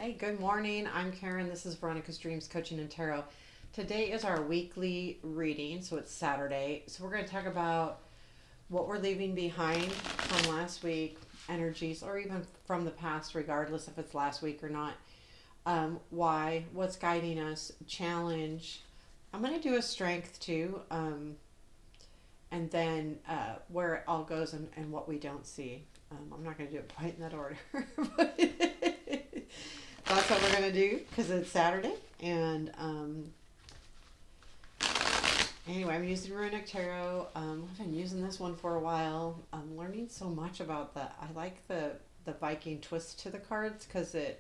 Hey, good morning. I'm Karen. This is Veronica's Dreams Coaching and Tarot. Today is our weekly reading, so it's Saturday. So we're going to talk about what we're leaving behind from last week, energies, or even from the past, regardless if it's last week or not. Why, what's guiding us, challenge. I'm going to do a strength too, and then where it all goes and what we don't see. I'm not going to do it quite in that order, but that's what we're going to do because it's Saturday. And anyway, I'm using Runic Tarot. I've been using this one for a while. I'm learning so much about that. I like the Viking twist to the cards because if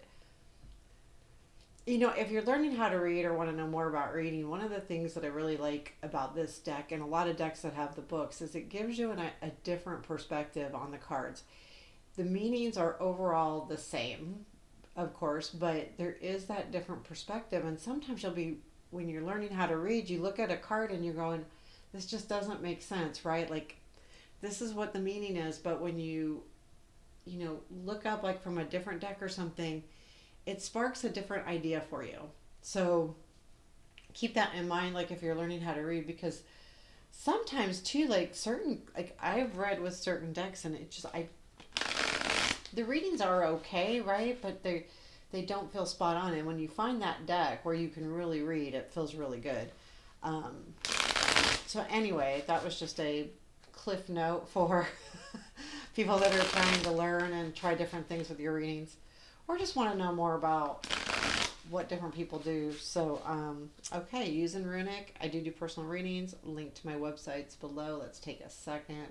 you're learning how to read or want to know more about reading, one of the things that I really like about this deck and a lot of decks that have the books is it gives you a different perspective on the cards. The meanings are overall the same, of course, but there is that different perspective. And sometimes when you're learning how to read, you look at a card and you're going, this just doesn't make sense, right? Like, this is what the meaning is. But when you look up like from a different deck or something, it sparks a different idea for you. So keep that in mind, like if you're learning how to read, because sometimes too, like I've read with certain decks and it just, the readings are okay, right? But they don't feel spot on. And when you find that deck where you can really read, it feels really good. Um, so anyway, that was just a cliff note for people that are trying to learn and try different things with your readings, or just want to know more about what different people do. So, okay, using Runic, I do personal readings. Link to my websites below. Let's take a second.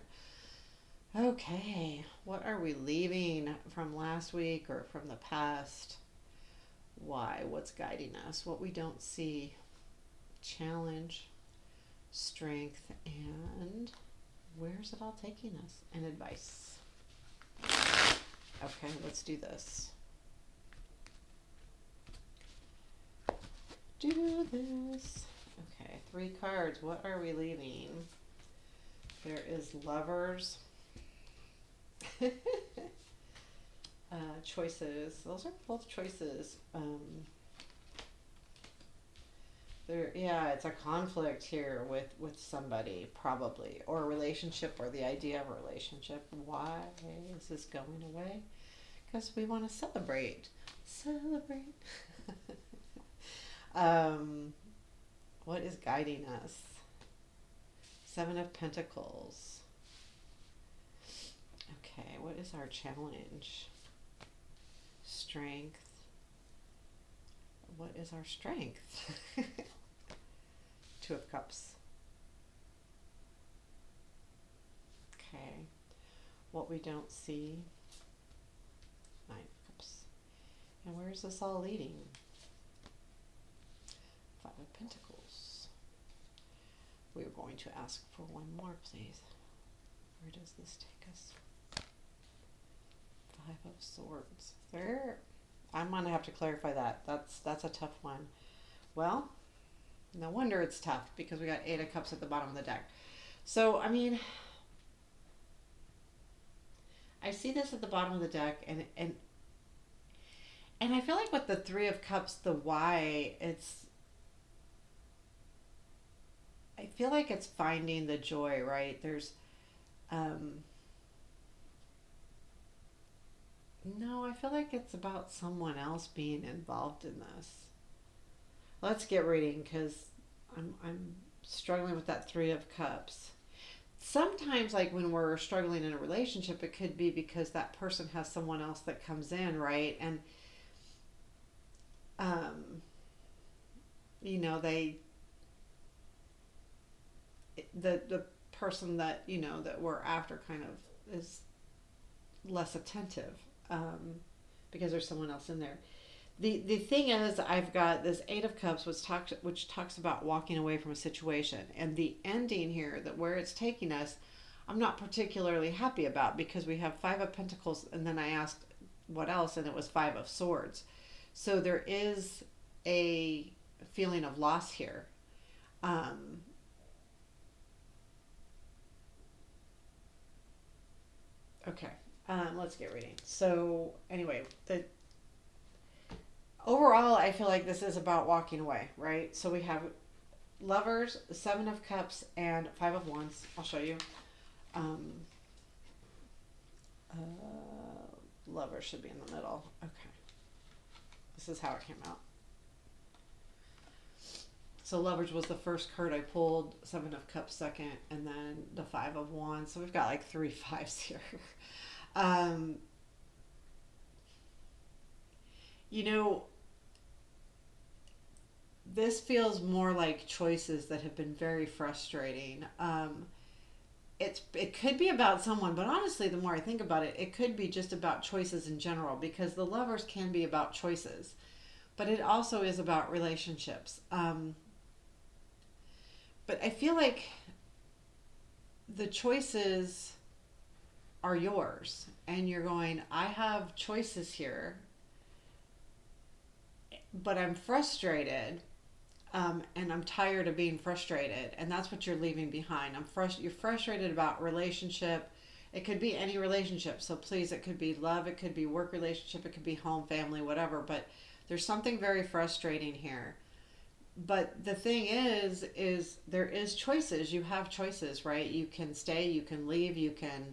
Okay, what are we leaving from last week or from the past? Why? What's guiding us? What we don't see? Challenge, strength, and where's it all taking us? And advice. Okay, let's do this. Do this. Okay, 3 cards. What are we leaving? There is Lovers. Choices. Those are both choices. It's a conflict here with somebody probably, or a relationship, or the idea of a relationship. Why is this going away? Because we want to celebrate. What is guiding us? 7 of Pentacles. Okay, what is our challenge? Strength. What is our strength? 2 of Cups. Okay. What we don't see. 9 of Cups. And where is this all leading? 5 of Pentacles. We're going to ask for one more, please. Where does this take us? 5 of Swords. I'm going to have to clarify that. That's a tough one. Well, no wonder it's tough because we got 8 of Cups at the bottom of the deck. So, I mean, I see this at the bottom of the deck, and I feel like with the 3 of Cups, the why, I feel like it's finding the joy, right? No, I feel like it's about someone else being involved in this. Let's get reading because I'm struggling with that 3 of Cups. Sometimes, like when we're struggling in a relationship, it could be because that person has someone else that comes in, right? And um, they the person that that we're after kind of is less attentive, because there's someone else in there. The thing is, I've got this 8 of Cups, which talks about walking away from a situation, and the ending here, that where it's taking us, I'm not particularly happy about, because we have 5 of Pentacles, and then I asked what else, and it was 5 of Swords. So there is a feeling of loss here. Okay, let's get reading. So anyway, overall, I feel like this is about walking away, right? So we have Lovers, Seven of Cups, and Five of Wands. I'll show you. Um, Lovers should be in the middle. Okay. This is how it came out. So Lovers was the first card I pulled, Seven of Cups second, and then the Five of Wands. So we've got like three fives here. um, you know, this feels more like choices that have been very frustrating. It could be about someone, but honestly, the more I think about it, it could be just about choices in general because the Lovers can be about choices, but it also is about relationships. But I feel like the choices are yours, and you're going, I have choices here, but I'm frustrated, and I'm tired of being frustrated, and that's what you're leaving behind. You're frustrated about relationship. It could be any relationship. So please, it could be love, it could be work relationship, it could be home, family, whatever. But there's something very frustrating here. But the thing is there is choices. You have choices, right? You can stay, you can leave, you can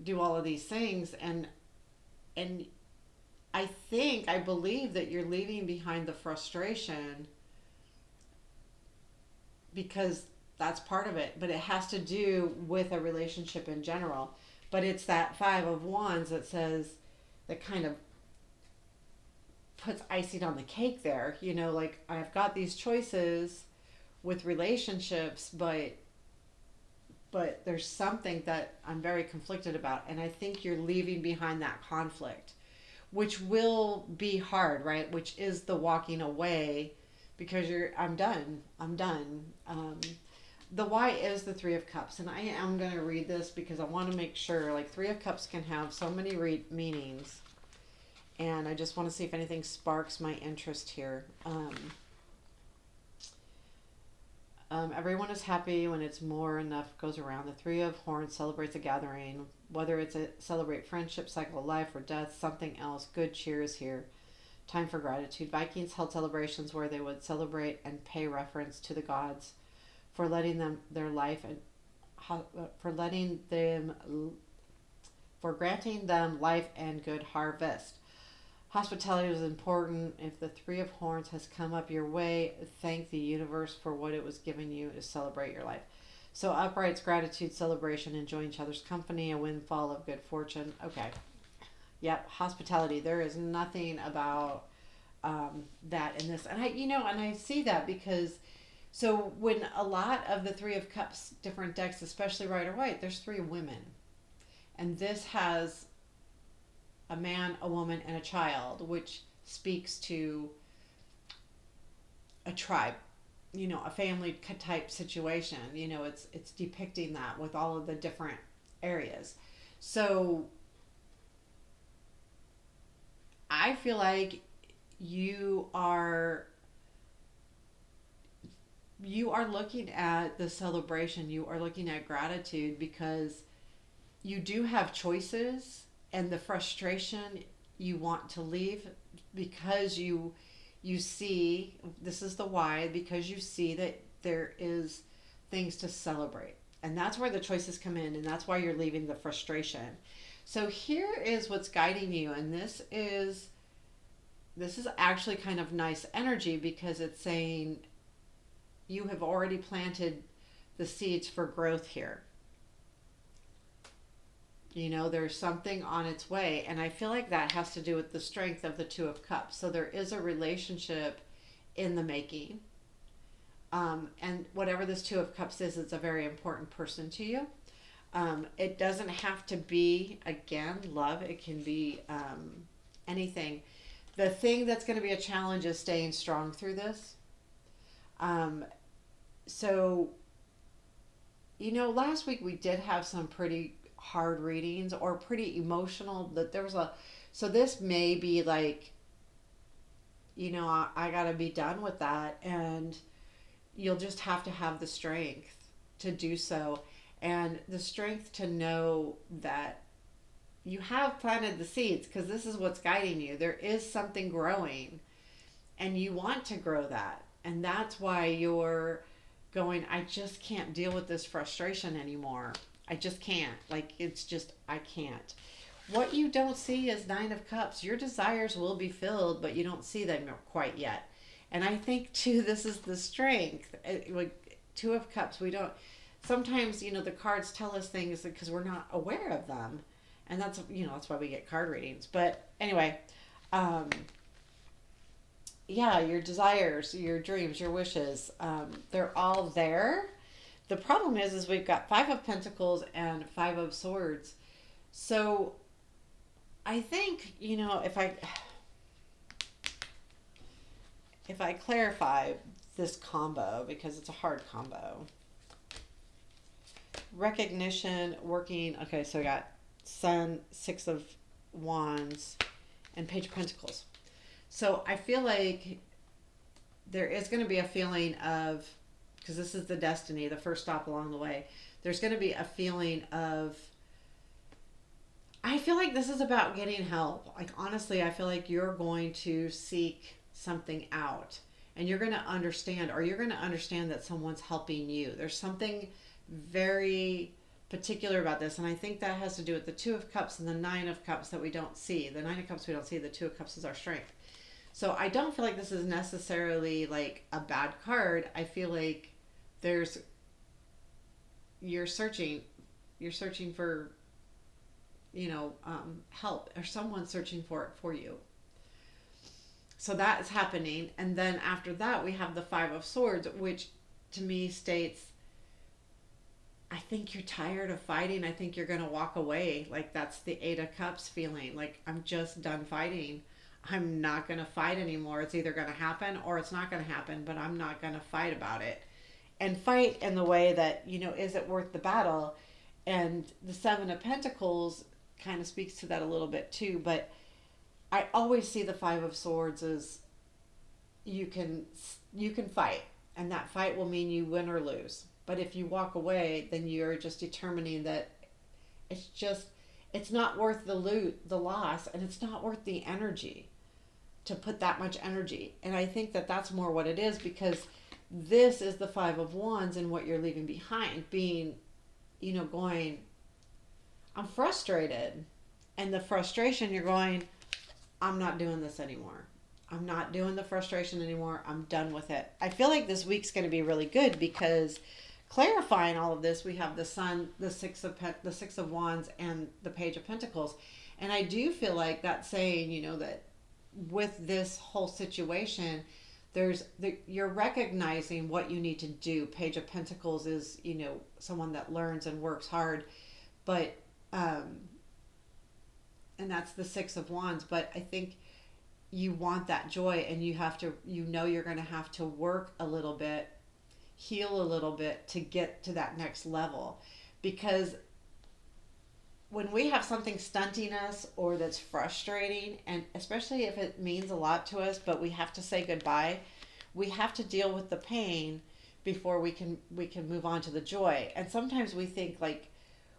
do all of these things, and I believe that you're leaving behind the frustration because that's part of it, but it has to do with a relationship in general. But it's that Five of Wands that says, that kind of puts icing on the cake there. You know, like I've got these choices with relationships, but there's something that I'm very conflicted about, and I think you're leaving behind that conflict, which will be hard, right? Which is the walking away because I'm done. I'm done. The why is the Three of Cups, and I am going to read this because I want to make sure, like, Three of Cups can have so many meanings, and I just want to see if anything sparks my interest here. Everyone is happy when it's more enough goes around. The Three of Horns celebrates a gathering, whether it's a celebrate friendship, cycle of life, or death, something else. Good cheer is here. Time for gratitude. Vikings held celebrations where they would celebrate and pay reference to the gods for letting them their life and for letting them for granting them life and good harvest. Hospitality is important. If the Three of Horns has come up your way, thank the universe for what it was given you to celebrate your life. So upright's gratitude, celebration, enjoying each other's company, a windfall of good fortune. Okay. Yep, hospitality. There is nothing about that in this. And I see that because so when a lot of the Three of Cups different decks, especially Rider White, there's three women. And this has a man, a woman, and a child, which speaks to a tribe, a family type situation. It's depicting that with all of the different areas. So I feel like you are looking at the celebration, you are looking at gratitude because you do have choices, and the frustration you want to leave because you see, this is the why, because you see that there is things to celebrate, and that's where the choices come in, and that's why you're leaving the frustration. So here is what's guiding you, and this is actually kind of nice energy because it's saying you have already planted the seeds for growth here. There's something on its way, and I feel like that has to do with the strength of the Two of Cups. So there is a relationship in the making, and whatever this Two of Cups is, it's a very important person to you. It doesn't have to be, again, love. It can be anything. The thing that's going to be a challenge is staying strong through this. So, last week we did have some pretty hard readings or pretty emotional, that there was so this may be like, I gotta be done with that, and you'll just have to have the strength to do so, and the strength to know that you have planted the seeds, because this is what's guiding you. There is something growing, and you want to grow that. And that's why you're going, I just can't deal with this frustration anymore. I just can't. Like, it's just, I can't. What you don't see is Nine of Cups. Your desires will be filled, but you don't see them quite yet. And I think, too, this is the strength. Like, Two of Cups, we don't, sometimes, the cards tell us things because we're not aware of them. And that's why we get card readings. But anyway, um, yeah, your desires, your dreams, your wishes, they're all there. The problem is we've got Five of Pentacles and Five of Swords. So I think, if I clarify this combo, because it's a hard combo, recognition, working. Okay, so we got Sun, Six of Wands, and Page of Pentacles. So I feel like there is going to be a feeling of, because this is the destiny, the first stop along the way, there's going to be a feeling of, I feel like this is about getting help. Like, honestly, I feel like you're going to seek something out, and you're going to understand, or you're going to understand that someone's helping you. There's something very particular about this, and I think that has to do with the Two of Cups and the Nine of Cups that we don't see. The Nine of Cups we don't see, the Two of Cups is our strength. So I don't feel like this is necessarily like a bad card. I feel like there's, you're searching for, help, or someone searching for it for you. So that is happening. And then after that, we have the Five of Swords, which to me states, I think you're tired of fighting. I think you're going to walk away. Like, that's the Eight of Cups feeling. Like, I'm just done fighting. I'm not going to fight anymore. It's either going to happen or it's not going to happen, but I'm not going to fight about it. And fight in the way that, is it worth the battle? And the Seven of Pentacles kind of speaks to that a little bit too. But I always see the Five of Swords as you can fight, and that fight will mean you win or lose. But if you walk away, then you're just determining that it's not worth the loss, and it's not worth the energy to put that much energy. And I think that that's more what it is, because this is the Five of Wands, and what you're leaving behind being, going, I'm frustrated. And the frustration, you're going, I'm not doing this anymore. I'm not doing the frustration anymore. I'm done with it. I feel like this week's going to be really good, because clarifying all of this, we have the Sun, the Six of Wands, and the Page of Pentacles. And I do feel like that's saying, that with this whole situation, you're recognizing what you need to do. Page of Pentacles is, someone that learns and works hard, but and that's the Six of Wands. But I think you want that joy, and you have to, you're going to have to work a little bit, heal a little bit to get to that next level. Because when we have something stunting us or that's frustrating, and especially if it means a lot to us, but we have to say goodbye, we have to deal with the pain before we can move on to the joy. And sometimes we think like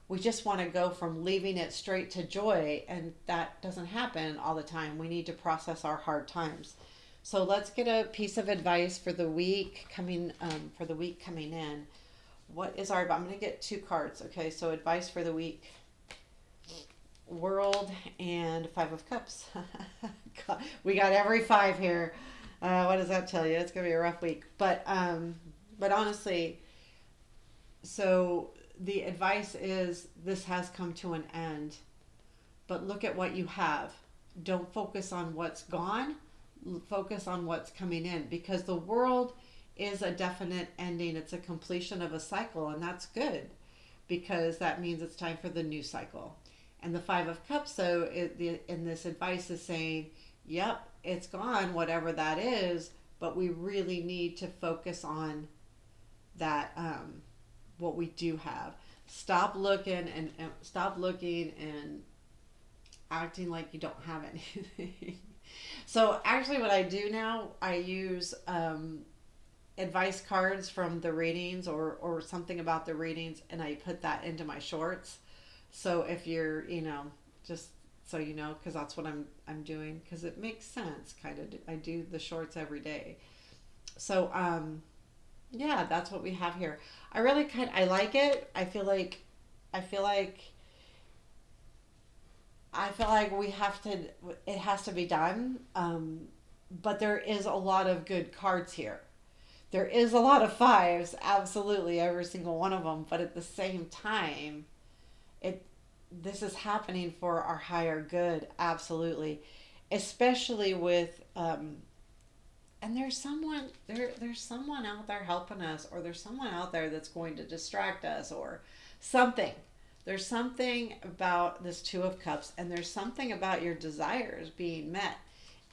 we just want to go from leaving it straight to joy, and that doesn't happen all the time. We need to process our hard times. So let's get a piece of advice for the week coming in. What is our, I'm going to get two cards. Okay, so advice for the week. World and Five of Cups. We got every five here. What does that tell you? It's going to be a rough week. But honestly, so the advice is, this has come to an end, but look at what you have. Don't focus on what's gone. Focus on what's coming in, because the world is a definite ending. It's a completion of a cycle, and that's good, because that means it's time for the new cycle. And the Five of Cups, so in this advice is saying, yep, it's gone, whatever that is, but we really need to focus on that, what we do have. Stop looking and acting like you don't have anything. So actually what I do now, I use advice cards from the readings, or something about the readings, and I put that into my shorts. So if you're, just So because that's what I'm doing, because it makes sense. Kind of, I do the shorts every day. So yeah, that's what we have here. I like it. I feel like I feel like we have to. It has to be done. But there is a lot of good cards here. There is a lot of fives, absolutely, every single one of them. But at the same time, it this is happening for our higher good, absolutely, especially with and there's someone out there helping us, or there's someone out there that's going to distract us, or something. There's something about this Two of Cups, and there's something about your desires being met.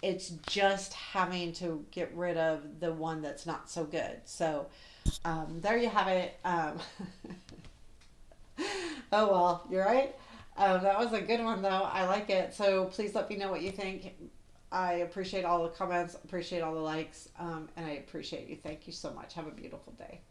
It's just having to get rid of the one that's not so good. So there you have it. Oh well, you're right. That was a good one though. I like it. So please let me know what you think. I appreciate all the comments, appreciate all the likes, and I appreciate you. Thank you so much. Have a beautiful day.